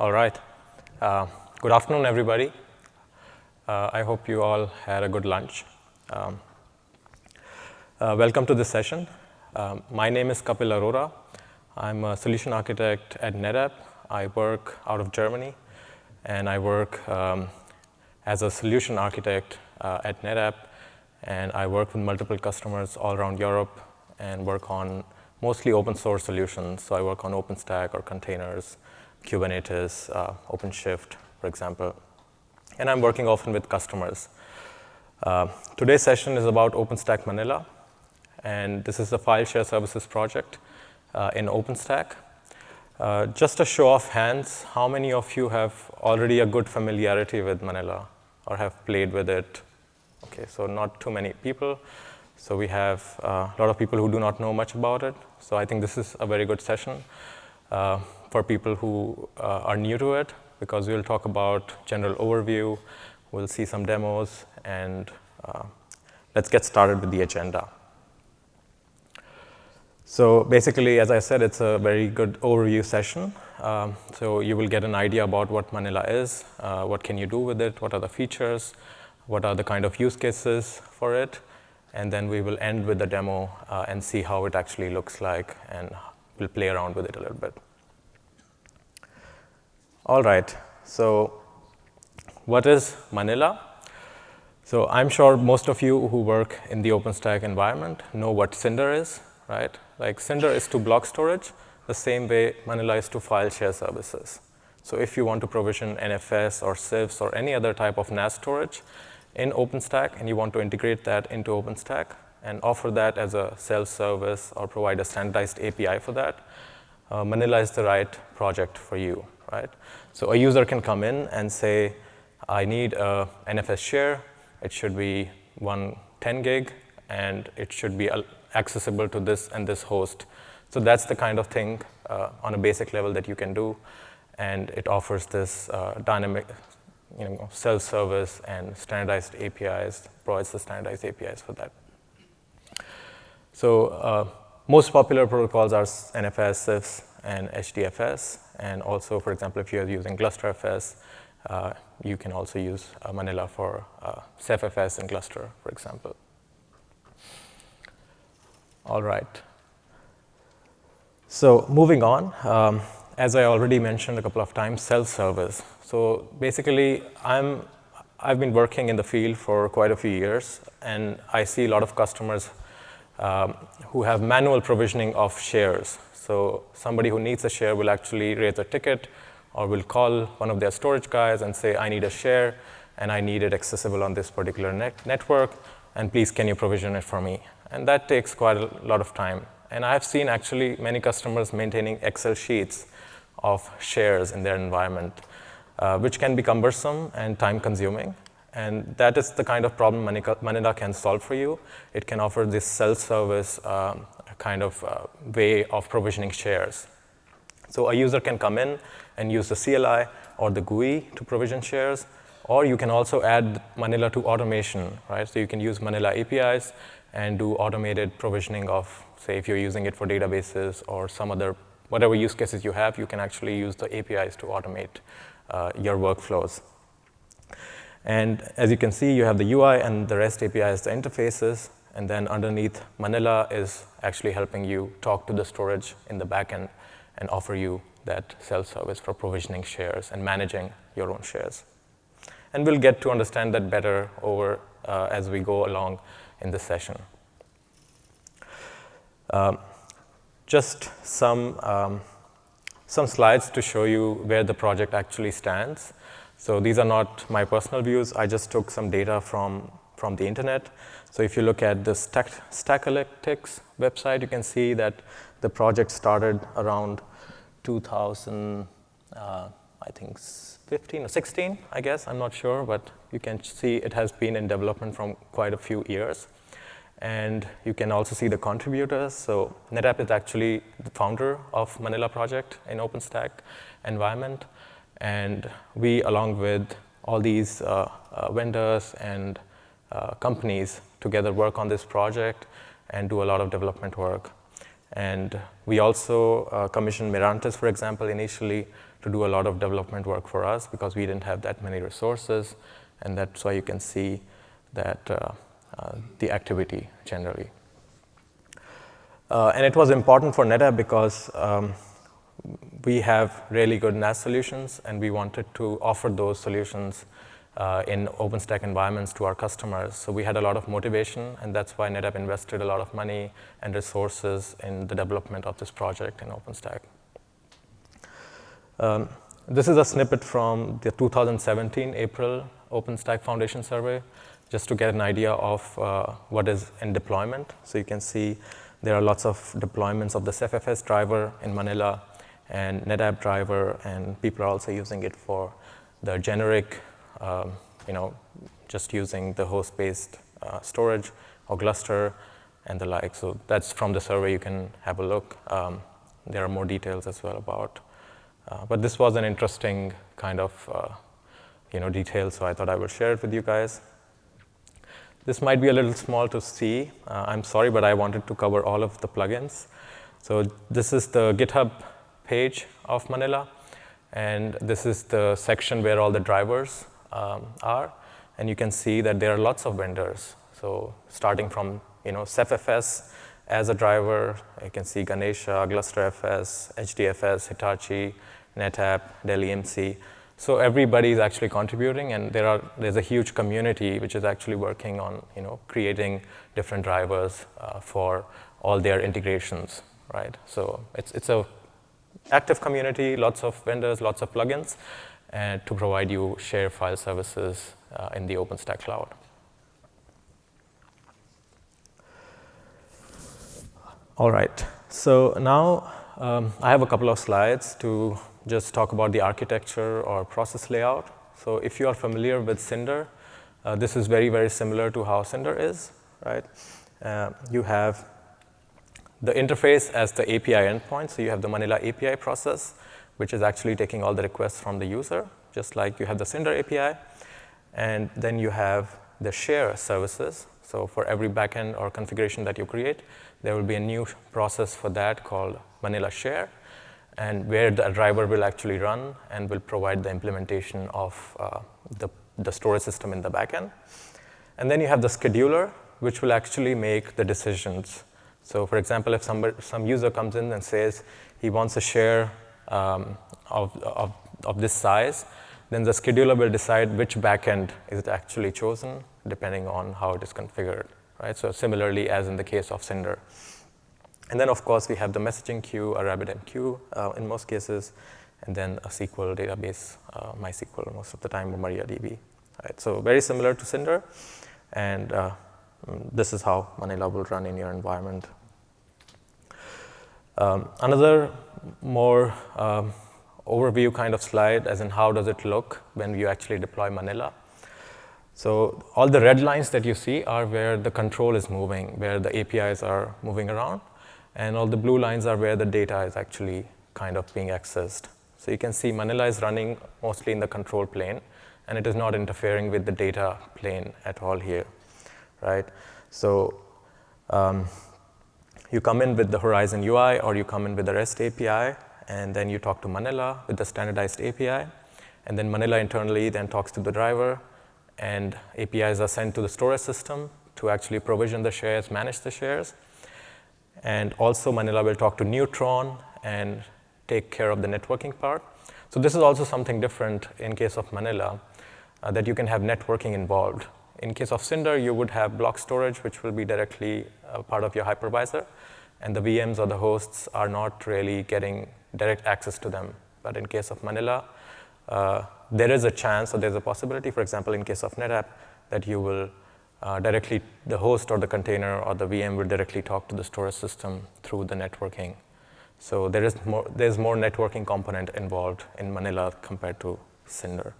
All right. Good afternoon, everybody. I hope you all had a good lunch. Welcome to this session. My name is Kapil Arora. I'm a solution architect at NetApp. I work out of Germany, and I work as a solution architect at NetApp, and I work with multiple customers all around Europe and work on mostly open source solutions. So I work on OpenStack or containers, Kubernetes, OpenShift, for example. And I'm working often with customers. Today's session is about OpenStack Manila, and this is a file share services project in OpenStack. Just a show of hands, how many of you have already a good familiarity with Manila or have played with it? Okay, so not too many people. So we have a lot of people who do not know much about it. So I think this is a very good session for people who are new to it, because we'll talk about general overview, we'll see some demos, and let's get started with the agenda. So basically, as I said, it's a very good overview session. So you will get an idea about what Manila is, what can you do with it, what are the features, what are the kind of use cases for it, and then we will end with the demo and see how it actually looks like, and we'll play around with it a little bit. All right, so what is Manila? So I'm sure most of you who work in the OpenStack environment know what Cinder is, right? Like Cinder is to block storage, the same way Manila is to file share services. So if you want to provision NFS or CIFS or any other type of NAS storage in OpenStack, and you want to integrate that into OpenStack and offer that as a self-service or provide a standardized API for that, Manila is the right project for you, right? So a user can come in and say, I need a NFS share. It should be 110 gig, and it should be accessible to this and this host. So that's the kind of thing on a basic level that you can do, and it offers this dynamic, self-service and standardized APIs, provides the standardized APIs for that. So most popular protocols are NFS, CIFS, and HDFS. And also, for example, if you're using GlusterFS, you can also use Manila for CephFS and Gluster, for example. All right. So moving on, as I already mentioned a couple of times, self-service. So basically, I've been working in the field for quite a few years, and I see a lot of customers who have manual provisioning of shares. So somebody who needs a share will actually raise a ticket or will call one of their storage guys and say, I need a share, and I need it accessible on this particular network, and please can you provision it for me? And that takes quite a lot of time. And I've seen actually many customers maintaining Excel sheets of shares in their environment, which can be cumbersome and time-consuming. And that is the kind of problem Manila can solve for you. It can offer this self-service kind of way of provisioning shares. So a user can come in and use the CLI or the GUI to provision shares, or you can also add Manila to automation, right? So you can use Manila APIs and do automated provisioning of, say, if you're using it for databases or some other, whatever use cases you have, you can actually use the APIs to automate your workflows. And as you can see, you have the UI and the REST APIs, the interfaces, and then underneath, Manila is actually helping you talk to the storage in the backend and offer you that self-service for provisioning shares and managing your own shares. And we'll get to understand that better over as we go along in this session. Just some slides to show you where the project actually stands. So these are not my personal views. I just took some data from the internet. So if you look at the Stackalytics website, you can see that the project started around 2000, I think 15 or 16, I guess. I'm not sure, but you can see it has been in development from quite a few years. And you can also see the contributors. So NetApp is actually the founder of Manila project in OpenStack environment. And we, along with all these vendors and companies, together work on this project and do a lot of development work. And we also commissioned Mirantis, for example, initially to do a lot of development work for us because we didn't have that many resources. And that's why you can see that the activity generally. And it was important for NetApp because we have really good NAS solutions, and we wanted to offer those solutions in OpenStack environments to our customers. So we had a lot of motivation, and that's why NetApp invested a lot of money and resources in the development of this project in OpenStack. This is a snippet from the 2017 April OpenStack Foundation survey, just to get an idea of what is in deployment. So you can see there are lots of deployments of the CFFS driver in Manila and NetApp driver, and people are also using it for the generic, just using the host-based storage or Gluster and the like. So that's from the survey. You can have a look. There are more details as well about. But this was an interesting kind of detail, so I thought I would share it with you guys. This might be a little small to see. I'm sorry, but I wanted to cover all of the plugins. So this is the GitHub page of Manila, and this is the section where all the drivers are. And you can see that there are lots of vendors. So starting from CFFS as a driver, you can see Ganesha, GlusterFS, HDFS, Hitachi, NetApp, Dell EMC. So everybody is actually contributing, and there's a huge community which is actually working on creating different drivers for all their integrations, right? So it's a active community, lots of vendors, lots of plugins, and to provide you share file services in the OpenStack cloud. All right, so now I have a couple of slides to just talk about the architecture or process layout. So if you are familiar with Cinder, this is very, very similar to how Cinder is, right? You have the interface as the API endpoint. So you have the Manila API process, which is actually taking all the requests from the user, just like you have the Cinder API. And then you have the share services. So for every backend or configuration that you create, there will be a new process for that called Manila Share, and where the driver will actually run and will provide the implementation of the storage system in the backend. And then you have the scheduler, which will actually make the decisions. So for example, if some user comes in and says he wants a share of this size, then the scheduler will decide which backend is actually chosen, depending on how it is configured, right? So similarly, as in the case of Cinder. And then, of course, we have the messaging queue, a RabbitMQ in most cases, and then a SQL database, MySQL most of the time, or MariaDB. Right? So very similar to Cinder, and this is how Manila will run in your environment. Another more overview kind of slide, as in how does it look when you actually deploy Manila. So all the red lines that you see are where the control is moving, where the APIs are moving around. And all the blue lines are where the data is actually kind of being accessed. So you can see Manila is running mostly in the control plane, and it is not interfering with the data plane at all here, right? So you come in with the Horizon UI, or you come in with the REST API, and then you talk to Manila with the standardized API. And then Manila internally then talks to the driver, and APIs are sent to the storage system to actually provision the shares, manage the shares. And also Manila will talk to Neutron and take care of the networking part. So this is also something different in case of Manila, that you can have networking involved. In case of Cinder, you would have block storage, which will be directly part of your hypervisor, and the VMs or the hosts are not really getting direct access to them. But in case of Manila, there is a chance, or there's a possibility, for example, in case of NetApp, that you will directly, the host or the container or the VM will directly talk to the storage system through the networking. So there's more networking component involved in Manila compared to Cinder.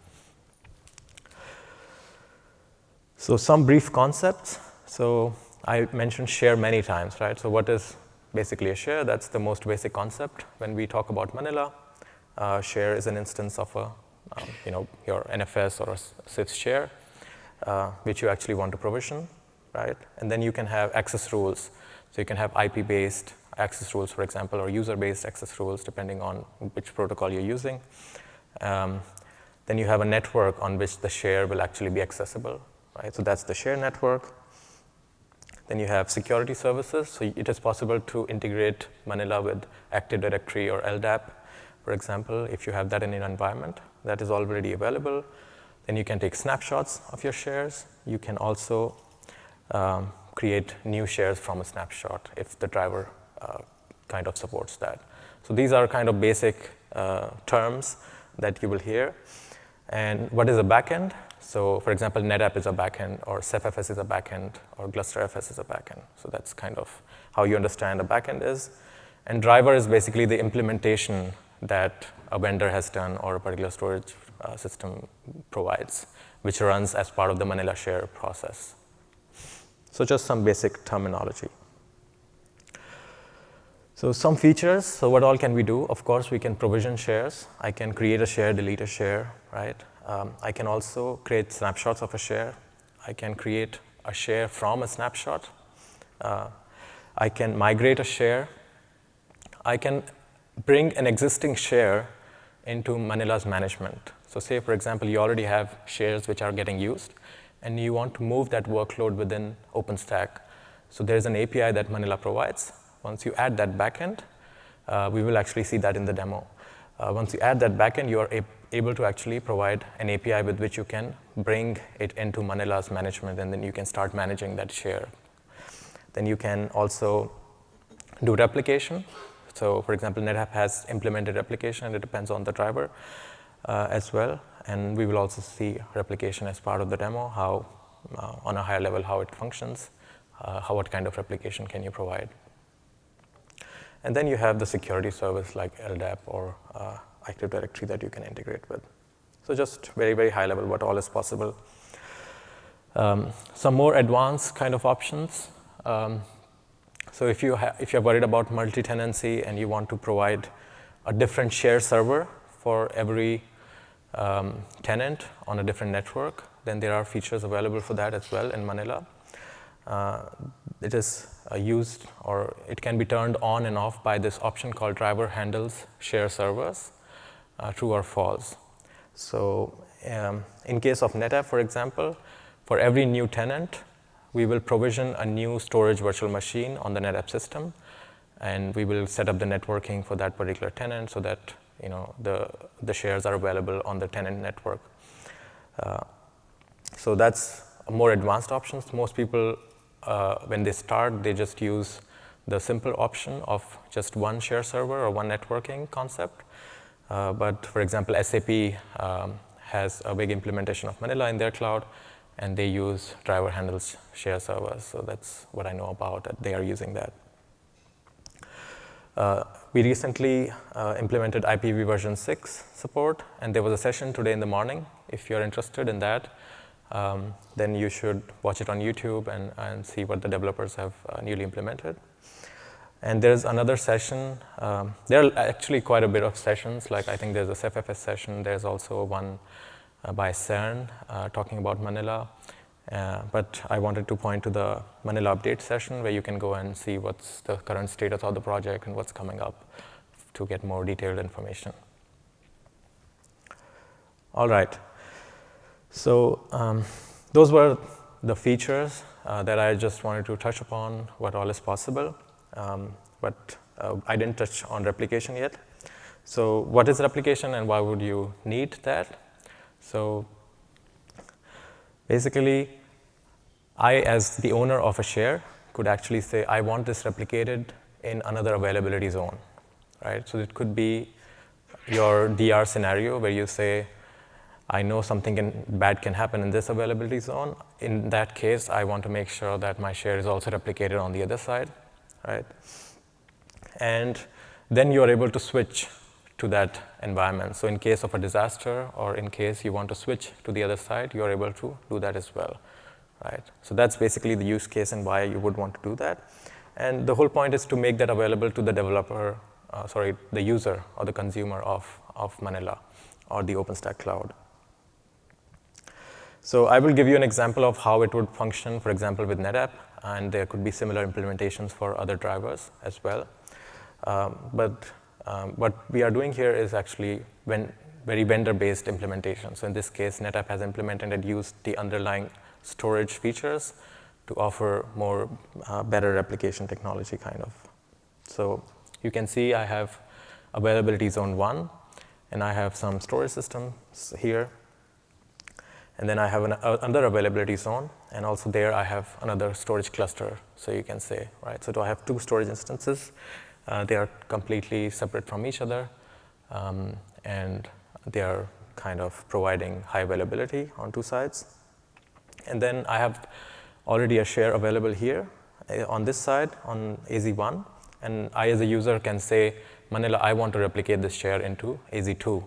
So some brief concepts. So I mentioned share many times, right? So what is basically a share? That's the most basic concept when we talk about Manila. Share is an instance of your NFS or a SIFS share, which you actually want to provision, right? And then you can have access rules. So you can have IP-based access rules, for example, or user-based access rules, depending on which protocol you're using. Then you have a network on which the share will actually be accessible, right? So that's the share network. Then you have security services. So it is possible to integrate Manila with Active Directory or LDAP, for example, if you have that in your environment. That is already available. Then you can take snapshots of your shares. You can also create new shares from a snapshot if the driver kind of supports that. So these are kind of basic terms that you will hear. And what is a backend? So for example, NetApp is a backend, or CephFS is a backend, or GlusterFS is a backend. So that's kind of how you understand a backend is. And driver is basically the implementation that a vendor has done or a particular storage system provides, which runs as part of the Manila share process. So just some basic terminology. So some features, so what all can we do? Of course, we can provision shares. I can create a share, delete a share, right? I can also create snapshots of a share. I can create a share from a snapshot. I can migrate a share. I can bring an existing share into Manila's management. So say, for example, you already have shares which are getting used, and you want to move that workload within OpenStack. So there's an API that Manila provides. Once you add that backend, we will actually see that in the demo. Once you add that backend, you are able to actually provide an API with which you can bring it into Manila's management, and then you can start managing that share. Then you can also do replication. So for example, NetApp has implemented replication, and it depends on the driver as well. And we will also see replication as part of the demo, how on a higher level, how it functions, what kind of replication can you provide. And then you have the security service like LDAP or Active Directory that you can integrate with. So just very, very high level, what all is possible. Some more advanced kind of options. So if you're worried about multi-tenancy and you want to provide a different share server for every tenant on a different network, then there are features available for that as well in Manila. It is used, or it can be turned on and off by this option called driver handles share servers, true or false. So in case of NetApp, for example, for every new tenant, we will provision a new storage virtual machine on the NetApp system, and we will set up the networking for that particular tenant so that the shares are available on the tenant network. So that's more advanced options. Most people, when they start, they just use the simple option of just one share server or one networking concept. But for example, SAP has a big implementation of Manila in their cloud, and they use driver handles share servers. So that's what I know about it. They are using that. We recently implemented IPv version 6 support, and there was a session today in the morning. If you're interested in that, then you should watch it on YouTube and see what the developers have newly implemented. And there's another session. There are actually quite a bit of sessions. Like I think there's a CephFS session. There's also one by CERN talking about Manila. But I wanted to point to the Manila update session where you can go and see what's the current status of the project and what's coming up to get more detailed information. All right. So those were the features that I just wanted to touch upon, what all is possible. But I didn't touch on replication yet. So what is replication and why would you need that? So basically, I, as the owner of a share, could actually say, I want this replicated in another availability zone, right? So it could be your DR scenario where you say, I know something bad can happen in this availability zone. In that case, I want to make sure that my share is also replicated on the other side, right? And then you're able to switch to that environment. So in case of a disaster, or in case you want to switch to the other side, you're able to do that as well, right? So that's basically the use case and why you would want to do that. And the whole point is to make that available to the developer, the user or the consumer of Manila or the OpenStack cloud. So I will give you an example of how it would function, for example, with NetApp, and there could be similar implementations for other drivers as well. What we are doing here is actually very vendor-based implementation. So in this case, NetApp has implemented and used the underlying storage features to offer more better replication technology, kind of. So you can see I have availability zone 1, and I have some storage systems here. And then I have another availability zone, and also there I have another storage cluster, so you can say, right? So do I have 2 storage instances? They are completely separate from each other, and they are kind of providing high availability on 2 sides. And then I have already a share available here on this side, on AZ1, and I as a user can say, Manila, I want to replicate this share into AZ2.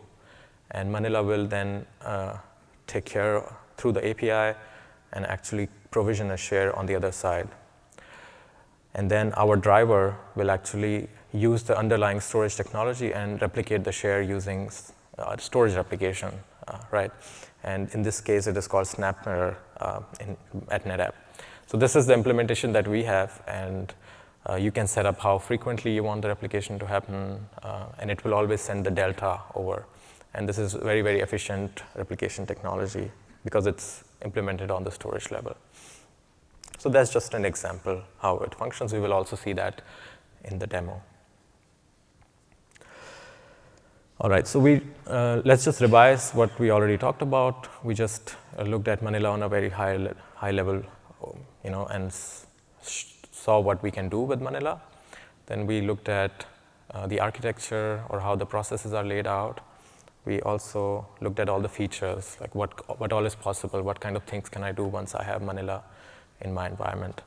And Manila will then take care through the API and actually provision a share on the other side. And then our driver will actually use the underlying storage technology and replicate the share using storage replication, right? And in this case, it is called SnapMirror at NetApp. So this is the implementation that we have, and you can set up how frequently you want the replication to happen, and it will always send the delta over. And this is very, very efficient replication technology because it's implemented on the storage level. So that's just an example how it functions. We will also see that in the demo. All right, so let's just revise what we already talked about. We just looked at Manila on a very high level, and saw what we can do with Manila. Then we looked at the architecture or how the processes are laid out. We also looked at all the features, like what all is possible, what kind of things can I do once I have Manila in my environment.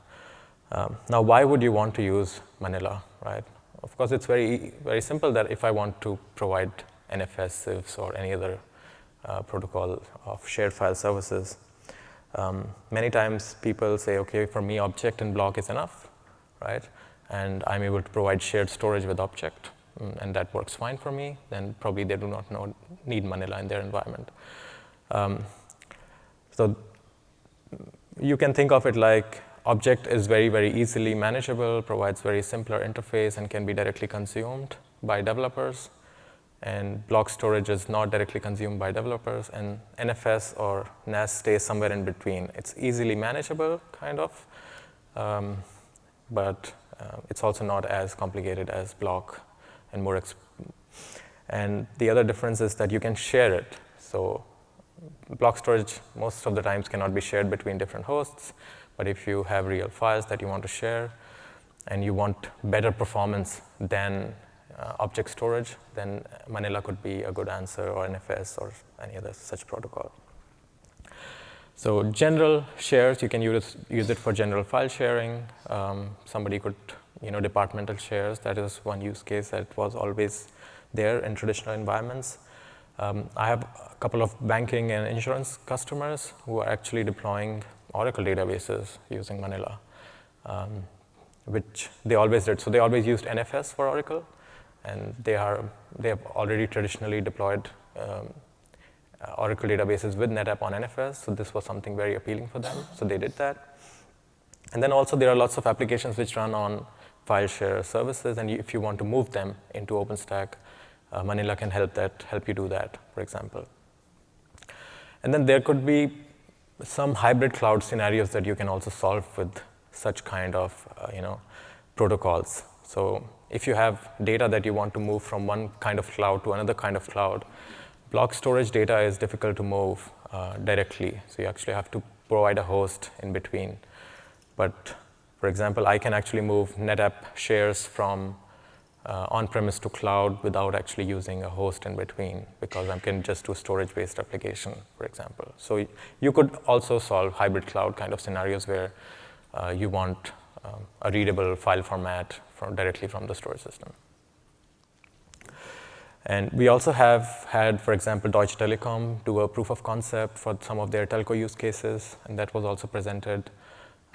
Now, why would you want to use Manila, right? Of course, it's very, very simple that if I want to provide NFS, sieves, or any other protocol of shared file services, many times people say, okay, for me, object and block is enough, right? And I'm able to provide shared storage with object, and that works fine for me. Then probably they do not need Manila in their environment. So you can think of it like object is very, very easily manageable, provides very simpler interface, and can be directly consumed by developers. And block storage is not directly consumed by developers, and NFS or NAS stays somewhere in between. It's easily manageable, kind of, but it's also not as complicated as block and more. And the other difference is that you can share it. So block storage most of the times cannot be shared between different hosts, but if you have real files that you want to share and you want better performance than object storage, then Manila could be a good answer, or NFS, or any other such protocol. So general shares, you can use it for general file sharing. Somebody could, departmental shares, that is one use case that was always there in traditional environments. I have a couple of banking and insurance customers who are actually deploying Oracle databases using Manila, which they always did. So they always used NFS for Oracle, and they have already traditionally deployed Oracle databases with NetApp on NFS, so this was something very appealing for them, so they did that. And then also there are lots of applications which run on file share services, and if you want to move them into OpenStack, Manila can help you do that, for example. And then there could be some hybrid cloud scenarios that you can also solve with such kind of protocols. So if you have data that you want to move from one kind of cloud to another kind of cloud, block storage data is difficult to move directly. So you actually have to provide a host in between. But for example, I can actually move NetApp shares from on-premise to cloud without actually using a host in between, because I can just do storage-based application, for example. So you could also solve hybrid cloud kind of scenarios where you want a readable file format directly from the storage system. And we also have had, for example, Deutsche Telekom do a proof of concept for some of their telco use cases, and that was also presented,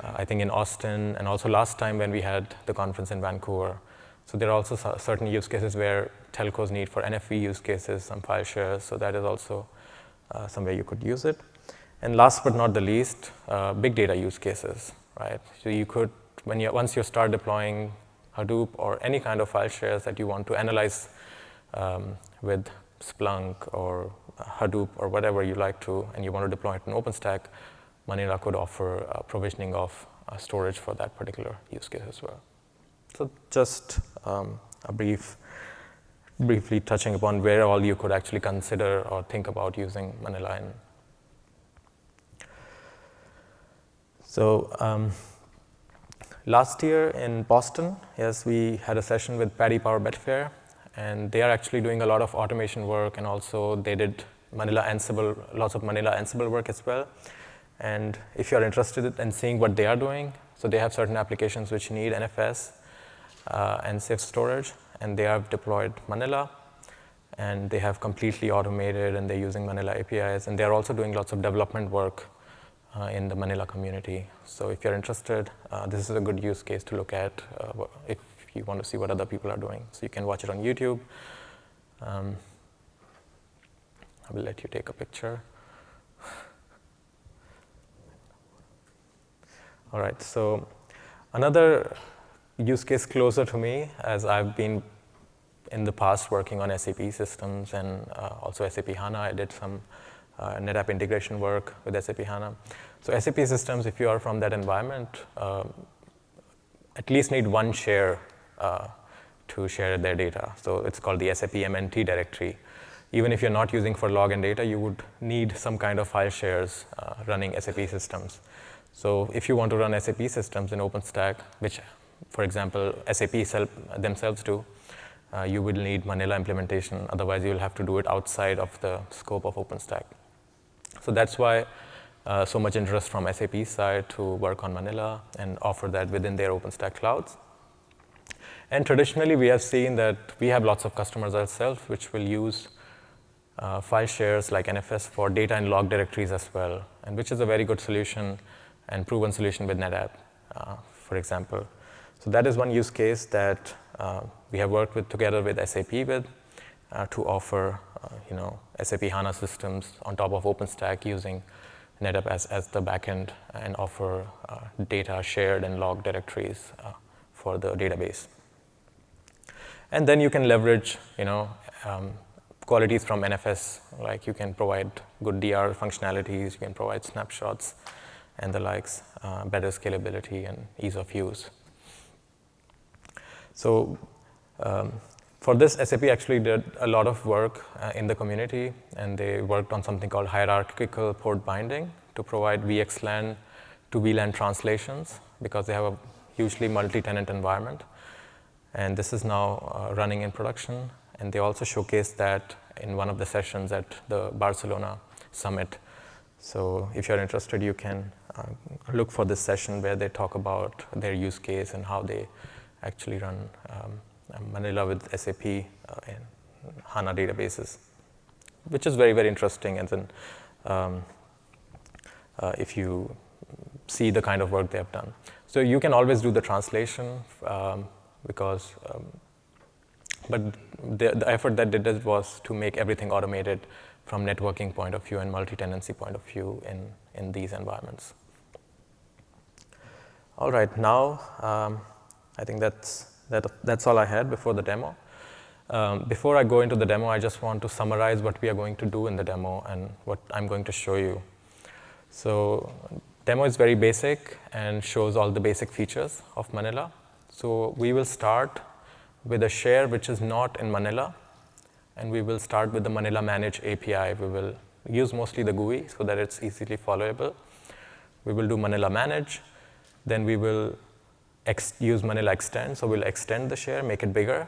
I think, in Austin, and also last time when we had the conference in Vancouver. So there are also certain use cases where telcos need for NFV use cases, some file shares, so that is also somewhere you could use it. And last but not the least, big data use cases, right? So you could, once you start deploying Hadoop, or any kind of file shares that you want to analyze with Splunk or Hadoop or whatever you like to, and you want to deploy it in OpenStack, Manila could offer provisioning of storage for that particular use case as well. So just a briefly touching upon where all you could actually consider or think about using Manila in. So last year in Boston, yes, we had a session with Paddy Power Betfair, and they are actually doing a lot of automation work, and also they did Manila Ansible, lots of Manila Ansible work as well. And if you're interested in seeing what they are doing, so they have certain applications which need NFS and safe storage, and they have deployed Manila, and they have completely automated, and they're using Manila APIs, and they're also doing lots of development work in the Manila community. So if you're interested, this is a good use case to look at if you want to see what other people are doing. So you can watch it on YouTube. I will let you take a picture. All right, so another use case closer to me, as I've been in the past working on SAP systems and also SAP HANA. I did some NetApp integration work with SAP HANA. So SAP systems, if you are from that environment, at least need one share to share their data. So it's called the SAP MNT directory. Even if you're not using for log and data, you would need some kind of file shares running SAP systems. So if you want to run SAP systems in OpenStack, which, for example, SAP themselves do, you will need Manila implementation. Otherwise, you'll have to do it outside of the scope of OpenStack. So that's why so much interest from SAP side to work on Manila and offer that within their OpenStack clouds. And traditionally, we have seen that we have lots of customers ourselves which will use file shares like NFS for data and log directories as well, and which is a very good solution and proven solution with NetApp, for example. So that is one use case that we have worked together with SAP to offer SAP HANA systems on top of OpenStack using NetApp as the backend and offer data shared and log directories for the database. And then you can leverage qualities from NFS, like you can provide good DR functionalities, you can provide snapshots and the likes, better scalability and ease of use. So for this, SAP actually did a lot of work in the community, and they worked on something called hierarchical port binding to provide VXLAN to VLAN translations, because they have a hugely multi-tenant environment. And this is now running in production. And they also showcased that in one of the sessions at the Barcelona Summit. So if you're interested, you can look for this session where they talk about their use case and how they actually run Manila with SAP and HANA databases, which is very, very interesting. And then if you see the kind of work they have done. So you can always do the translation because, but the effort that they did was to make everything automated from networking point of view and multi-tenancy point of view in these environments. All right, now I think that's all I had before the demo. Before I go into the demo, I just want to summarize what we are going to do in the demo and what I'm going to show you. So demo is very basic and shows all the basic features of Manila. So we will start with a share which is not in Manila, and we will start with the Manila Manage API. We will use mostly the GUI so that it's easily followable. We will do Manila Manage. Then we will use Manila Extend. So we'll extend the share, make it bigger,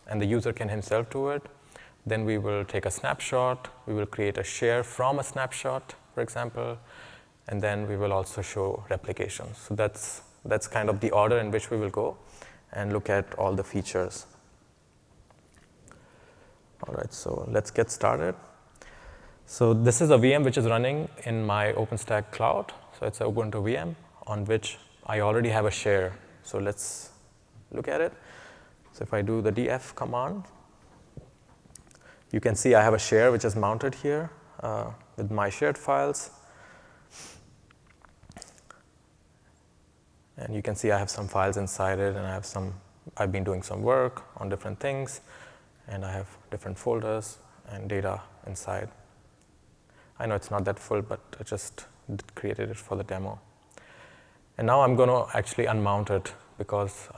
and the user can himself do it. Then we will take a snapshot. We will create a share from a snapshot, for example. And then we will also show replications. So that's kind of the order in which we will go and look at all the features. All right, so let's get started. So this is a VM which is running in my OpenStack cloud. So it's an Ubuntu VM on which I already have a share. So let's look at it. So if I do the df command, you can see I have a share which is mounted here with my shared files. And you can see I have some files inside it, and I have some I've been doing some work on different things, and I have different folders and data inside. I know it's not that full, but I just created it for the demo. And now I'm going to actually unmount it because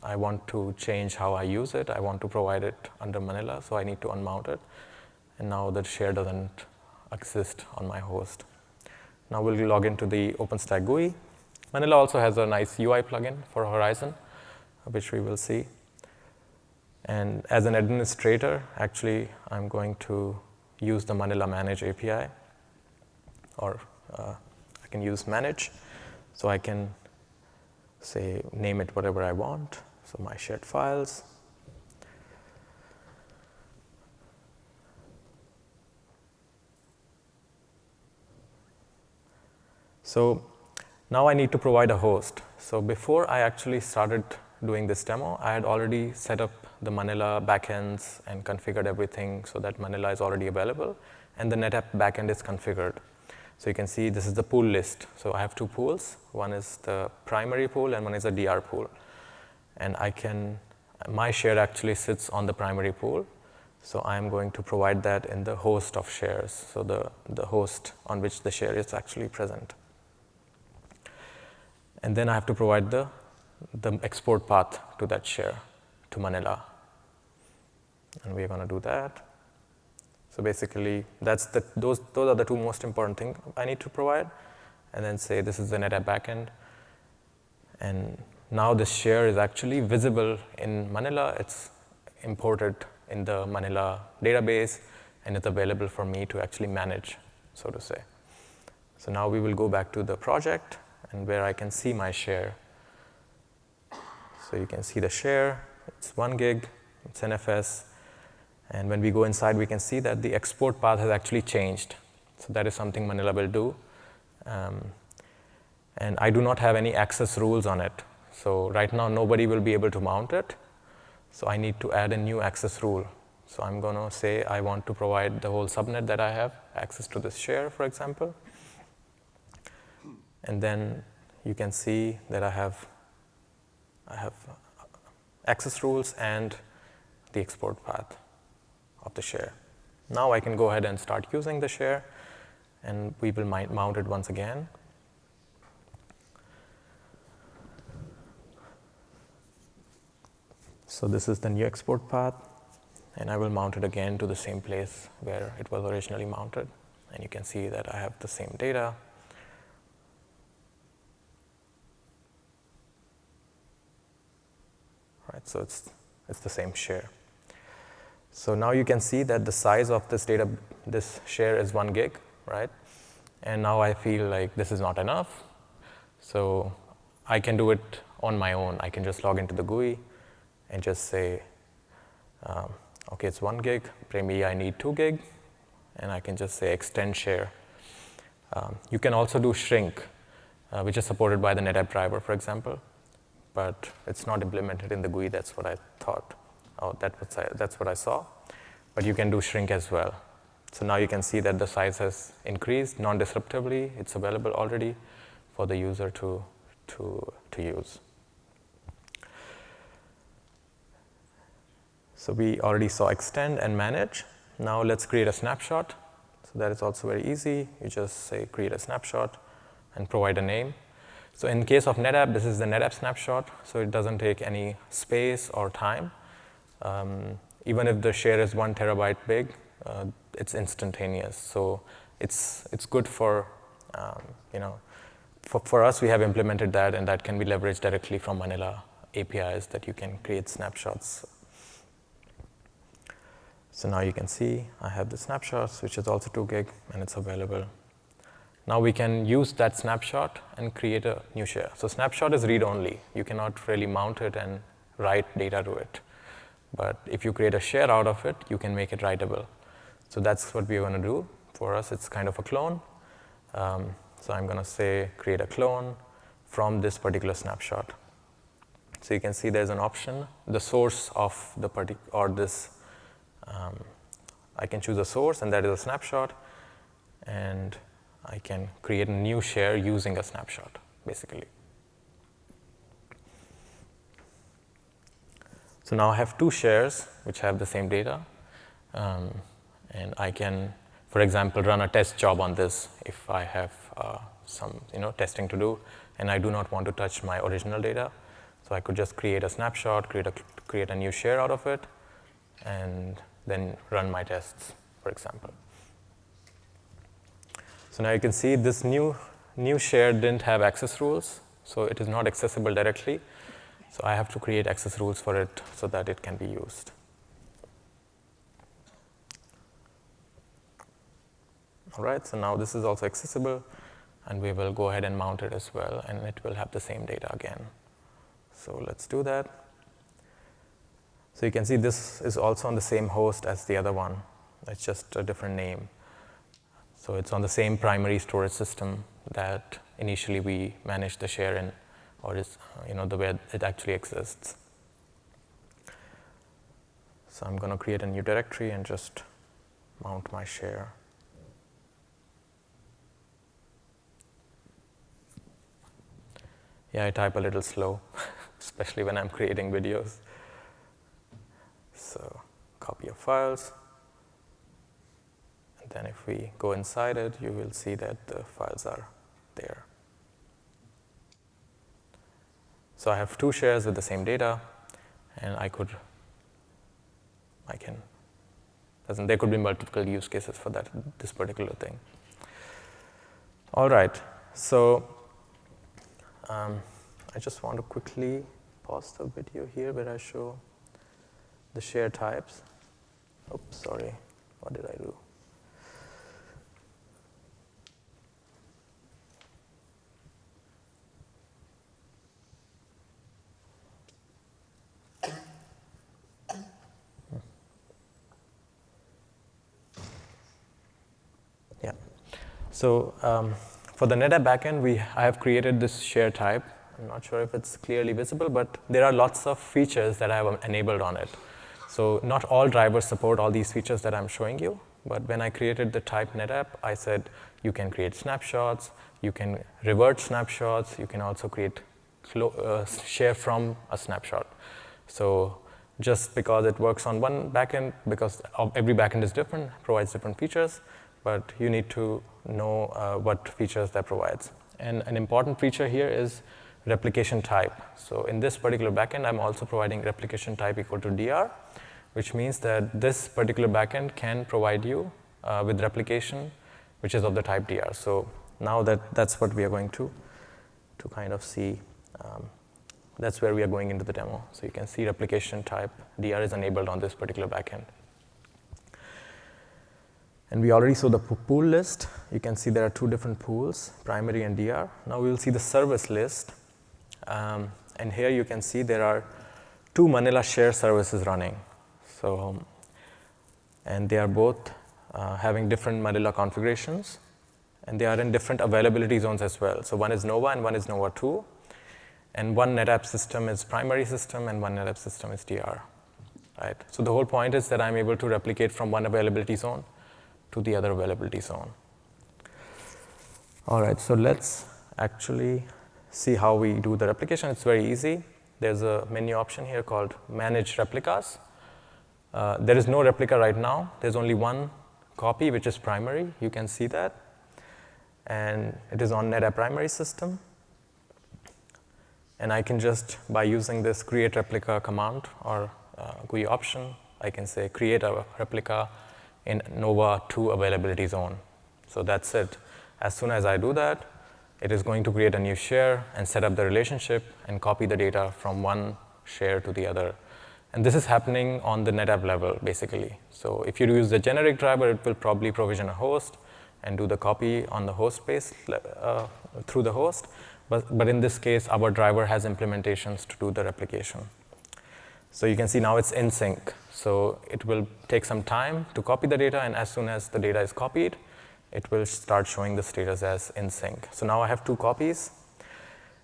I want to change how I use it. I want to provide it under Manila, so I need to unmount it. And now the share doesn't exist on my host. Now we'll log into the OpenStack GUI. Manila also has a nice UI plugin for Horizon, which we will see. And as an administrator, actually, I'm going to use the Manila Manage API, or I can use Manage. So I can say, name it whatever I want. So my shared files. So now I need to provide a host. So before I actually started doing this demo, I had already set up the Manila backends and configured everything so that Manila is already available, and the NetApp backend is configured. So you can see this is the pool list. So I have two pools. One is the primary pool and one is a DR pool. And my share actually sits on the primary pool. So I'm going to provide that in the host of shares. So the host on which the share is actually present. And then I have to provide the export path to that share, to Manila. And we're going to do that. So basically, those are the two most important things I need to provide. And then say this is the NetApp backend. And now this share is actually visible in Manila. It's imported in the Manila database, and it's available for me to actually manage, so to say. So now we will go back to the project, and where I can see my share. So you can see the share. It's 1 gig. It's NFS. And when we go inside, we can see that the export path has actually changed. So that is something Manila will do. And I do not have any access rules on it. So right now, nobody will be able to mount it. So I need to add a new access rule. So I'm going to say I want to provide the whole subnet that I have access to this share, for example. And then you can see that I have access rules and the export path of the share. Now I can go ahead and start using the share, and we will mount it once again. So this is the new export path, and I will mount it again to the same place where it was originally mounted. And you can see that I have the same data. Right, so it's the same share. So now you can see that the size of this share is 1 gig, right? And now I feel like this is not enough. So I can do it on my own. I can just log into the GUI and just say, okay, it's 1 gig. Maybe I need 2 gig. And I can just say extend share. You can also do shrink, which is supported by the NetApp driver, for example. But it's not implemented in the GUI. That's what I thought. Oh, that's what I saw. But you can do shrink as well. So now you can see that the size has increased non-disruptively. It's available already for the user to use. So we already saw extend and manage. Now let's create a snapshot. So that is also very easy. You just say create a snapshot and provide a name. So in case of NetApp, this is the NetApp snapshot. So it doesn't take any space or time. Even if the share is 1 terabyte big, it's instantaneous. So it's good for, for us, we have implemented that, and that can be leveraged directly from Manila APIs that you can create snapshots. So now you can see I have the snapshots, which is also 2 gig, and it's available. Now we can use that snapshot and create a new share. So snapshot is read-only. You cannot really mount it and write data to it. But if you create a share out of it, you can make it writable. So that's what we're going to do. For us, it's kind of a clone. So I'm going to say create a clone from this particular snapshot. So you can see there's an option. The source of the I can choose a source, and that is a snapshot. And I can create a new share using a snapshot, basically. So now I have two shares which have the same data, and I can, for example, run a test job on this if I have some testing to do, and I do not want to touch my original data. So I could just create a snapshot, create a new share out of it, and then run my tests, for example. So now you can see this new share didn't have access rules, so it is not accessible directly. So I have to create access rules for it so that it can be used. All right, so now this is also accessible, and we will go ahead and mount it as well, and it will have the same data again. So let's do that. So you can see this is also on the same host as the other one. It's just a different name. So it's on the same primary storage system that initially we managed the share in, or is the way it actually exists. So I'm going to create a new directory and just mount my share. Yeah, I type a little slow, especially when I'm creating videos. So copy your files. And then if we go inside it, you will see that the files are there. So I have two shares with the same data, and there could be multiple use cases for this particular thing. All right, so I just want to quickly pause the video here where I show the share types. Oops, sorry, what did I do? Yeah. So for the NetApp backend, I have created this share type. I'm not sure if it's clearly visible, but there are lots of features that I have enabled on it. So not all drivers support all these features that I'm showing you, but when I created the type NetApp, I said you can create snapshots, you can revert snapshots, you can also create share from a snapshot. So just because it works on one backend, because every backend is different, provides different features, but you need to know what features that provides. And an important feature here is replication type. So in this particular backend, I'm also providing replication type equal to DR, which means that this particular backend can provide you with replication, which is of the type DR. So now that's what we are going to kind of see. That's where we are going into the demo. So you can see replication type DR is enabled on this particular backend. And we already saw the pool list. You can see there are two different pools, primary and DR. Now we will see the service list. And here you can see there are two Manila share services running. So, and they are both having different Manila configurations, and they are in different availability zones as well. So one is Nova and one is Nova 2. And one NetApp system is primary system and one NetApp system is DR. Right? So the whole point is that I'm able to replicate from one availability zone to the other availability zone. All right, so let's actually see how we do the replication. It's very easy. There's a menu option here called Manage Replicas. There is no replica right now. There's only one copy, which is primary. You can see that. And it is on NetApp primary system. And I can just, by using this create replica command or GUI option, I can say create a replica in Nova 2 availability zone. So that's it. As soon as I do that, it is going to create a new share and set up the relationship and copy the data from one share to the other. And this is happening on the NetApp level, basically. So if you use the generic driver, it will probably provision a host and do the copy on the host base through the host. But in this case, our driver has implementations to do the replication. So you can see now it's in sync. So it will take some time to copy the data, and as soon as the data is copied, it will start showing the status as in sync. So now I have two copies.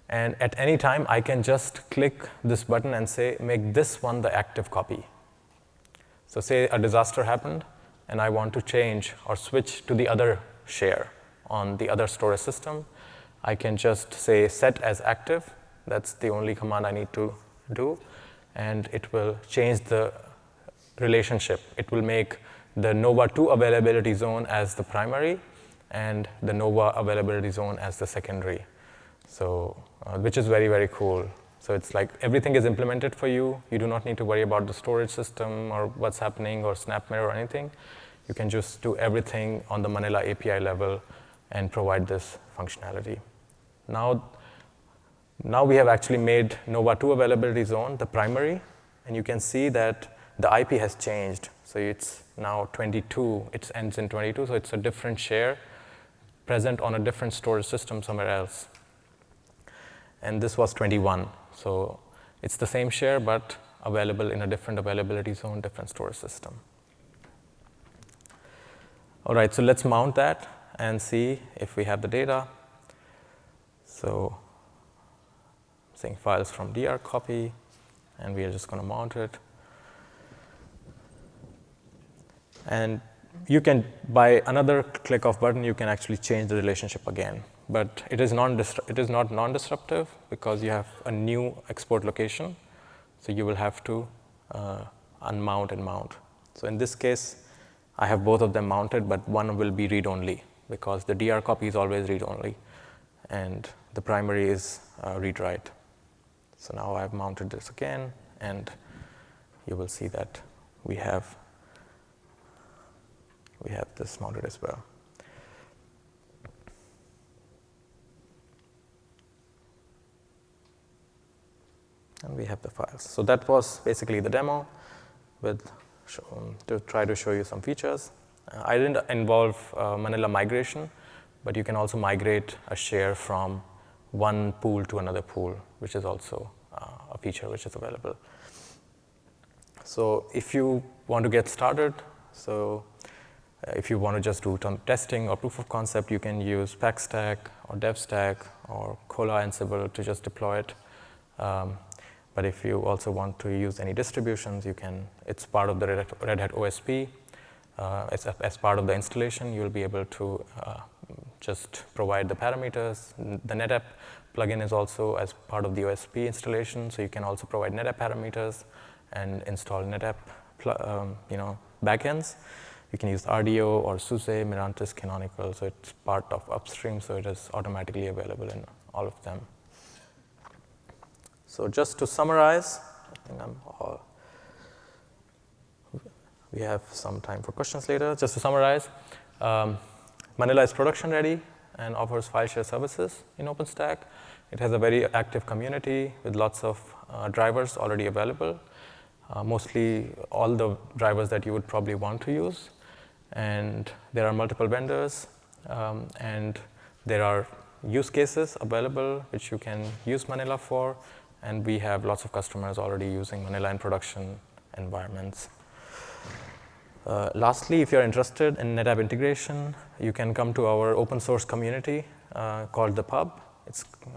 And at any time, I can just click this button and say, make this one the active copy. So say a disaster happened, and I want to change or switch to the other share on the other storage system. I can just say set as active. That's the only command I need to do. and it will change the relationship. It will make the Nova 2 availability zone as the primary and the Nova availability zone as the secondary. So, which is very, very cool. So it's like everything is implemented for you. You do not need to worry about the storage system or what's happening or SnapMirror or anything. You can just do everything on the Manila API level and provide this functionality. Now we have actually made Nova 2 availability zone the primary, and you can see that the IP has changed. So it's now 22, it ends in 22, so it's a different share present on a different storage system somewhere else. And this was 21, so it's the same share, but available in a different availability zone, different storage system. All right, so let's mount that and see if we have the data. So saying files from dr copy, and we are just going to mount it. And you can, by another click of button, you can actually change the relationship again. But it is not non-disruptive because you have a new export location. So you will have to unmount and mount. So in this case, I have both of them mounted, but one will be read-only because the dr copy is always read-only, and the primary is read-write. So now I've mounted this again, and you will see that we have this mounted as well. And we have the files. So that was basically the demo to try to show you some features. I didn't involve Manila migration, but you can also migrate a share from one pool to another pool, which is also a feature which is available. So if you want to get started, if you want to just do some testing or proof of concept, you can use Packstack or DevStack or Cola Ansible to just deploy it. But if you also want to use any distributions, you can. It's part of the Red Hat OSP. As part of the installation, you'll be able to just provide the parameters. The NetApp plugin is also as part of the OSP installation, so you can also provide NetApp parameters and install NetApp backends. You can use RDO or SUSE, Mirantis, Canonical, so it's part of upstream, so it is automatically available in all of them. So just to summarize, I think we have some time for questions later. Just to summarize, Manila is production ready and offers file share services in OpenStack. It has a very active community with lots of drivers already available, mostly all the drivers that you would probably want to use. And there are multiple vendors, and there are use cases available which you can use Manila for. And we have lots of customers already using Manila in production environments. Lastly, if you're interested in NetApp integration, you can come to our open source community called the Pub.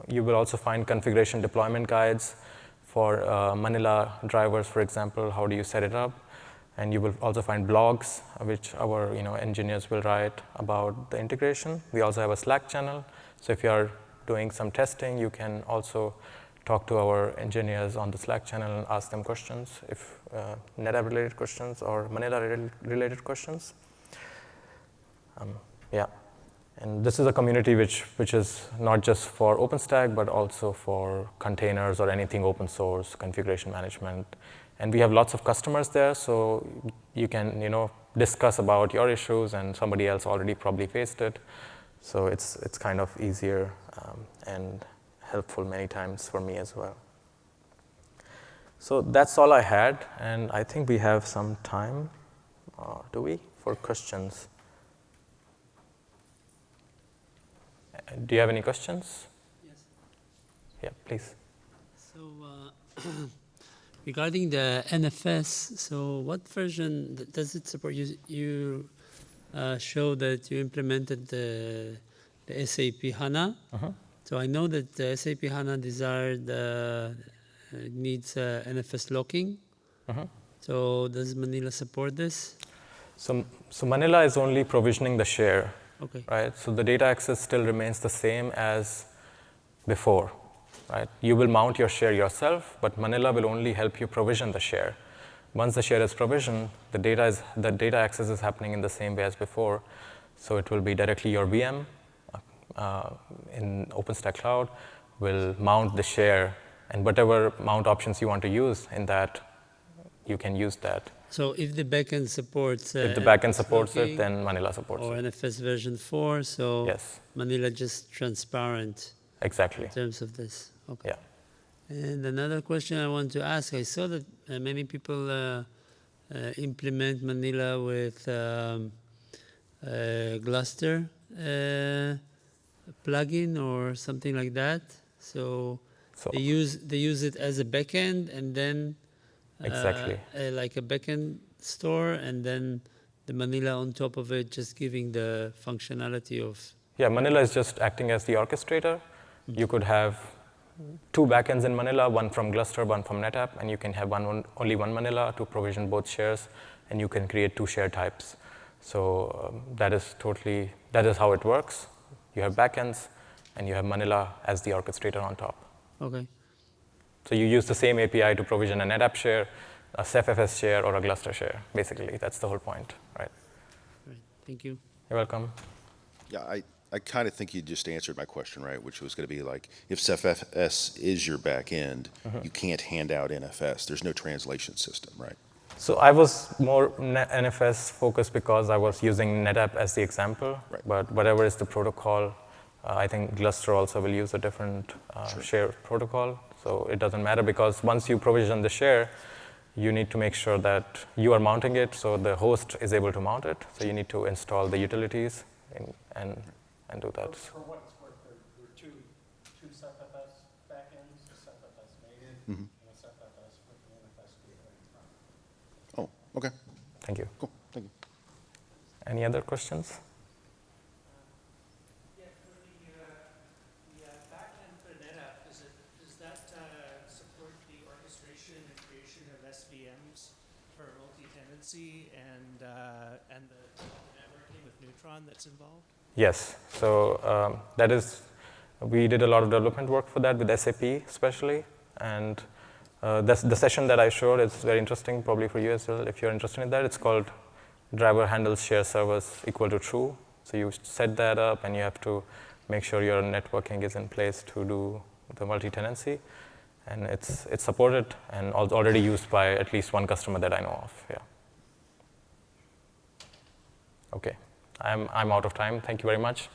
You will also find configuration deployment guides for Manila drivers, for example. How do you set it up? And you will also find blogs which our engineers will write about the integration. We also have a Slack channel. So if you are doing some testing, you can also talk to our engineers on the Slack channel and ask them questions, if NetApp-related questions or Manila-related questions. And this is a community which is not just for OpenStack, but also for containers or anything open source, configuration management. And we have lots of customers there, so you can discuss about your issues, and somebody else already probably faced it. So it's kind of easier and helpful many times for me as well. So that's all I had, and I think we have some time, do we, for questions? Do you have any questions? Yes. Yeah, please. So regarding the NFS, so what version does it support? You show that you implemented the SAP HANA. Uh-huh. So I know that the SAP HANA desired needs NFS locking. Uh-huh. So does Manila support this? So Manila is only provisioning the share, Okay. right? So the data access still remains the same as before. right? You will mount your share yourself, but Manila will only help you provision the share. Once the share is provisioned, the data access is happening in the same way as before. So it will be directly your VM in OpenStack Cloud will mount the share, and whatever mount options you want to use in that, you can use that. So if the backend supports If the backend NFS supports it, logging then Manila supports or it. NFS version 4, so Yes, Manila just transparent exactly. in terms of this. Okay. Yeah. And another question I want to ask, I saw that many people implement Manila with Gluster plugin or something like that. So So they use it as a backend and then exactly. like a backend store, and then the Manila on top of it, just giving the functionality of. Yeah, Manila is just acting as the orchestrator. You could have two backends in Manila, one from Gluster, one from NetApp, and you can have only one Manila to provision both shares, and you can create two share types. So that is how it works. You have backends, and you have Manila as the orchestrator on top. Okay. So you use the same API to provision a NetApp share, a CephFS share, or a Gluster share. Basically, that's the whole point, right? Right. Thank you. You're welcome. Yeah, I kind of think you just answered my question, right? Which was going to be like, if CephFS is your back end, you can't hand out NFS. There's no translation system, right? So I was more NFS focused because I was using NetApp as the example. Right. But whatever is the protocol, I think Gluster also will use a different share protocol. So it doesn't matter, because once you provision the share, you need to make sure that you are mounting it so the host is able to mount it. So you need to install the utilities and do that. For what it's worth, there are two CephFS backends, a CephFS native, and a CephFS with the NFS gateway. Oh, okay, Thank you. cool, thank you. Any other questions? Yeah, for the backend for NetApp, does that support the orchestration and creation of SVMs for multi-tenancy and the networking with Neutron that's involved? Yes. So we did a lot of development work for that with SAP especially. And the session that I showed is very interesting, probably for you as well, if you're interested in that. It's called driver handles share servers equal to true. So you set that up, and you have to make sure your networking is in place to do the multi-tenancy. And it's supported and already used by at least one customer that I know of. Yeah. Okay. I'm out of time. Thank you very much.